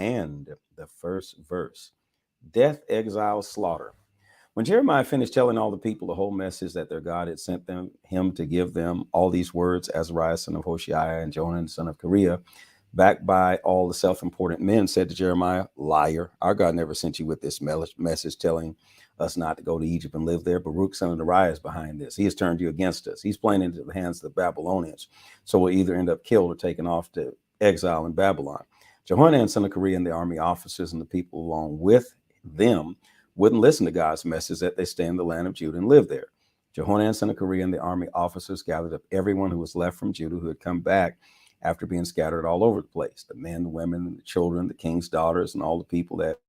and the first verse. Death, exile, slaughter. When Jeremiah finished telling all the people the whole message that their God had sent him to give them, all these words, Azariah, son of Hoshea, and Jonan, son of Kareah, backed by all the self-important men, said to Jeremiah, liar, our God never sent you with this message telling us not to go to Egypt and live there. Baruch, son of Neriah, is behind this. He has turned you against us. He's playing into the hands of the Babylonians. So we'll either end up killed or taken off to exile in Babylon. Jehohanan, son of Kareah, and the army officers and the people along with them wouldn't listen to God's message that they stay in the land of Judah and live there. Jehohanan, son of Kareah, and the army officers gathered up everyone who was left from Judah who had come back after being scattered all over the place, the men, the women, the children, the king's daughters, and all the people that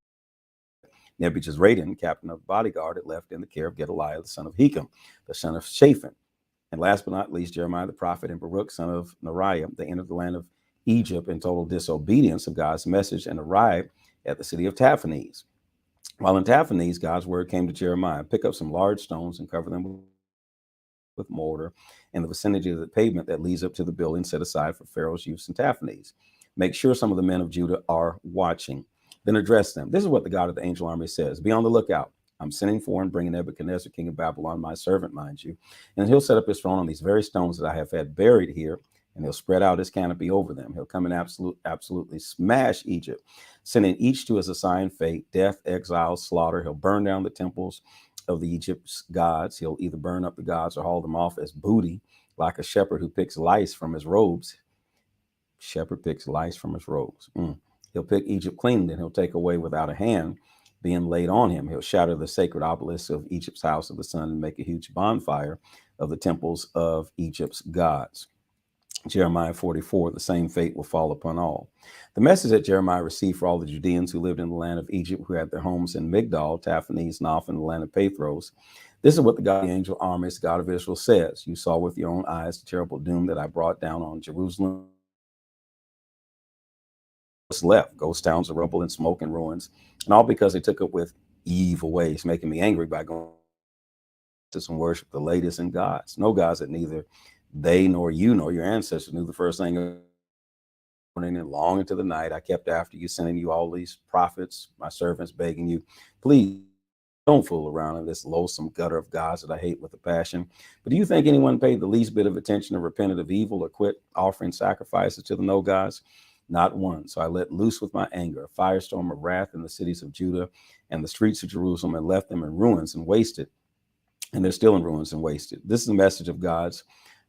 Nebuchadnezzar, captain of the bodyguard, had left in the care of Gedaliah, the son of Hekam, the son of Shaphan. And last but not least, Jeremiah the prophet and Baruch, son of Neriah, they entered the land of Egypt in total disobedience of God's message and arrived at the city of Taphanes. While in Taphanes, God's word came to Jeremiah, pick up some large stones and cover them with mortar in the vicinity of the pavement that leads up to the building set aside for Pharaoh's use in Taphanes. Make sure some of the men of Judah are watching. Then address them. This is what the God of the angel army says. Be on the lookout. I'm sending for and bringing Nebuchadnezzar, king of Babylon, my servant, mind you, and he'll set up his throne on these very stones that I have had buried here, and he'll spread out his canopy over them. He'll come and absolutely smash Egypt, sending each to his assigned fate, death, exile, slaughter. He'll burn down the temples of the Egypt's gods. He'll either burn up the gods or haul them off as booty, like a shepherd who picks lice from his robes. Shepherd picks lice from his robes. He'll pick Egypt clean, then he'll take away without a hand being laid on him. He'll shatter the sacred obelisks of Egypt's house of the sun and make a huge bonfire of the temples of Egypt's gods. Jeremiah 44, the same fate will fall upon all. The message that Jeremiah received for all the Judeans who lived in the land of Egypt, who had their homes in Migdol, Taphanes, Noph, and the land of Pathros. This is what the God of the angel armies, God of Israel, says. You saw with your own eyes the terrible doom that I brought down on Jerusalem. What's left? Ghost towns of rubble and smoke and ruins, and all because they took up with evil ways, making me angry by going to some worship the latest in gods. No gods that neither they nor you nor your ancestors knew. The first thing morning and long into the night, I kept after you, sending you all these prophets, my servants, begging you, please don't fool around in this loathsome gutter of gods that I hate with a passion. But do you think anyone paid the least bit of attention or repented of evil or quit offering sacrifices to the no gods? Not one. So I let loose with my anger a firestorm of wrath in the cities of Judah and the streets of Jerusalem, and left them in ruins and wasted. And they're still in ruins and wasted. This is the message of God's,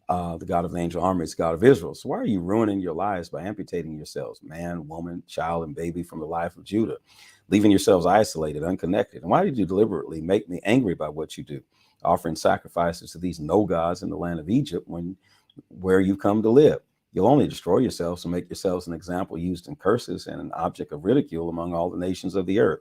the God of the angel armies, God of Israel. So why are you ruining your lives by amputating yourselves, man, woman, child, and baby, from the life of Judah, leaving yourselves isolated, unconnected? And why did you deliberately make me angry by what you do, offering sacrifices to these no gods in the land of Egypt where you come to live? You'll only destroy yourselves and make yourselves an example used in curses and an object of ridicule among all the nations of the earth.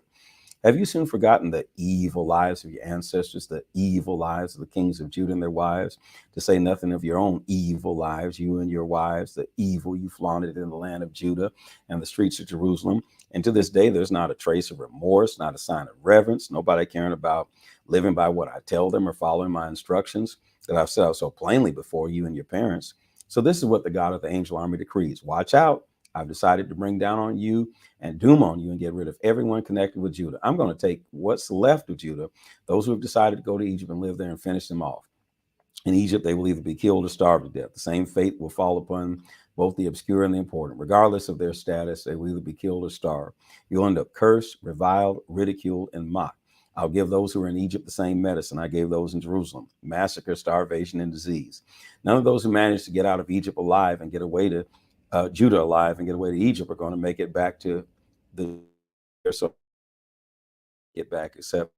Have you soon forgotten the evil lives of your ancestors, the evil lives of the kings of Judah and their wives, to say nothing of your own evil lives, you and your wives, the evil you flaunted in the land of Judah and the streets of Jerusalem? And to this day, there's not a trace of remorse, not a sign of reverence, nobody caring about living by what I tell them or following my instructions that I've set out so plainly before you and your parents. So this is what the God of the angel army decrees. Watch out. I've decided to bring down on you and doom on you and get rid of everyone connected with Judah. I'm going to take what's left of Judah, those who have decided to go to Egypt and live there, and finish them off. In Egypt, they will either be killed or starved to death. The same fate will fall upon both the obscure and the important. Regardless of their status, they will either be killed or starved. You'll end up cursed, reviled, ridiculed, and mocked. I'll give those who are in Egypt the same medicine I gave those in Jerusalem: massacre, starvation, and disease. None of those who managed to get out of Egypt alive and get away to Judah alive and get away to Egypt are going to make it back to the so get back except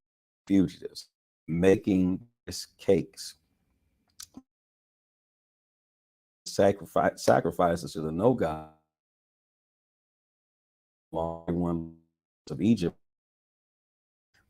fugitives making cakes, sacrifices to the no god, one of Egypt.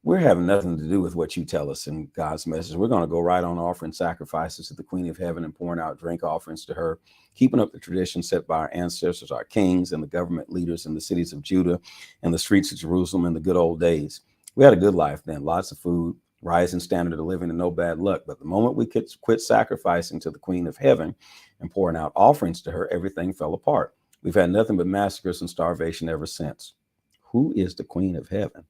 We're having nothing to do with what you tell us in God's message. We're going to go right on offering sacrifices to the Queen of Heaven and pouring out drink offerings to her, keeping up the tradition set by our ancestors, our kings, and the government leaders in the cities of Judah and the streets of Jerusalem in the good old days. We had a good life then, lots of food, rising standard of living, and no bad luck. But the moment we quit sacrificing to the Queen of Heaven and pouring out offerings to her, everything fell apart. We've had nothing but massacres and starvation ever since. Who is the queen of heaven?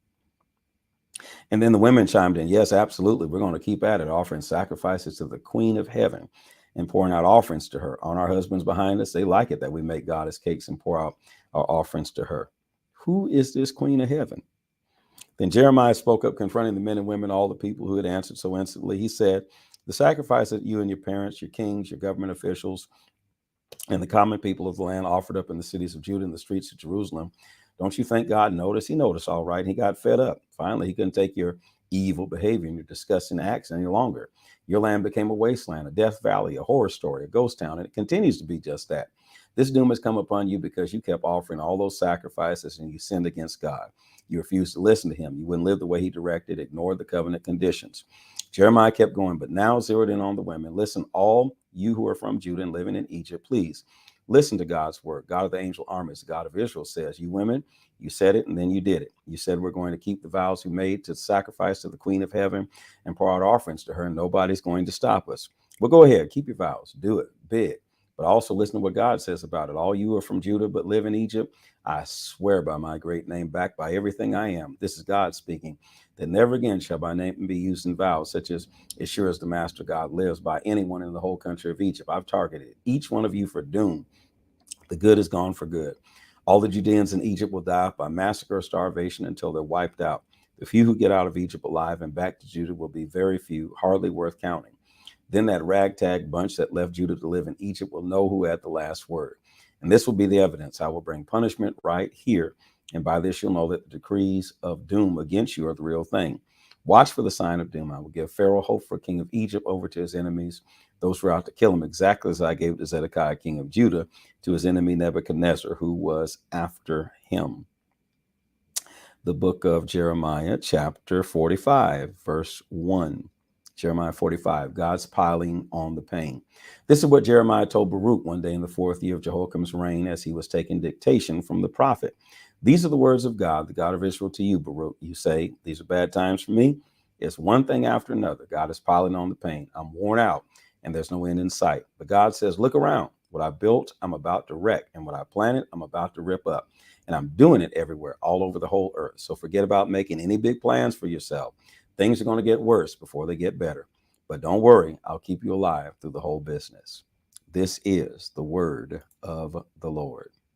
And then the women chimed in, yes, absolutely. We're going to keep at it, offering sacrifices to the queen of heaven and pouring out offerings to her. On our husbands behind us, they like it that we make goddess cakes and pour out our offerings to her. Who is this queen of heaven? Then Jeremiah spoke up, confronting the men and women, all the people who had answered so instantly. He said, the sacrifice that you and your parents, your kings, your government officials, and the common people of the land offered up in the cities of Judah and the streets of Jerusalem, don't you think God noticed? He noticed, all right. He got fed up. Finally, he couldn't take your evil behavior and your disgusting acts any longer. Your land became a wasteland, a death valley, a horror story, a ghost town, and it continues to be just that. This doom has come upon you because you kept offering all those sacrifices and you sinned against God. You refused to listen to him. You wouldn't live the way he directed, ignored the covenant conditions. Jeremiah kept going, but now zeroed in on the women. Listen, all you who are from Judah and living in Egypt, please listen to God's word. God of the angel armies, the God of Israel says, you women, you said it and then you did it. You said we're going to keep the vows we made to sacrifice to the queen of heaven and pour out offerings to her, and nobody's going to stop us. Well, go ahead, keep your vows, do it big, but also listen to what God says about it. All you who are from Judah but live in Egypt, I swear by my great name, backed by everything I am, this is God speaking, that never again shall my name be used in vows such as sure as the master God lives, by anyone in the whole country of Egypt. I've targeted each one of you for doom. The good is gone for good. All the Judeans in Egypt will die by massacre or starvation until they're wiped out. The few who get out of Egypt alive and back to Judah will be very few, hardly worth counting. Then that ragtag bunch that left Judah to live in Egypt will know who had the last word. And this will be the evidence. I will bring punishment right here. And by this, you'll know that the decrees of doom against you are the real thing. Watch for the sign of doom. I will give Pharaoh, hope for king of Egypt, over to his enemies. Those who are out to kill him, exactly as I gave to Zedekiah, king of Judah, to his enemy Nebuchadnezzar, who was after him. The book of Jeremiah, chapter 45, verse 1. Jeremiah 45, God's piling on the pain. This is what Jeremiah told Baruch one day in the 4th year of Jehoiakim's reign as he was taking dictation from the prophet. These are the words of God, the God of Israel, to you, Baruch. You say, these are bad times for me. It's one thing after another. God is piling on the pain. I'm worn out and there's no end in sight. But God says, look around. What I built, I'm about to wreck. And what I planted, I'm about to rip up. And I'm doing it everywhere, all over the whole earth. So forget about making any big plans for yourself. Things are going to get worse before they get better. But don't worry, I'll keep you alive through the whole business. This is the word of the Lord.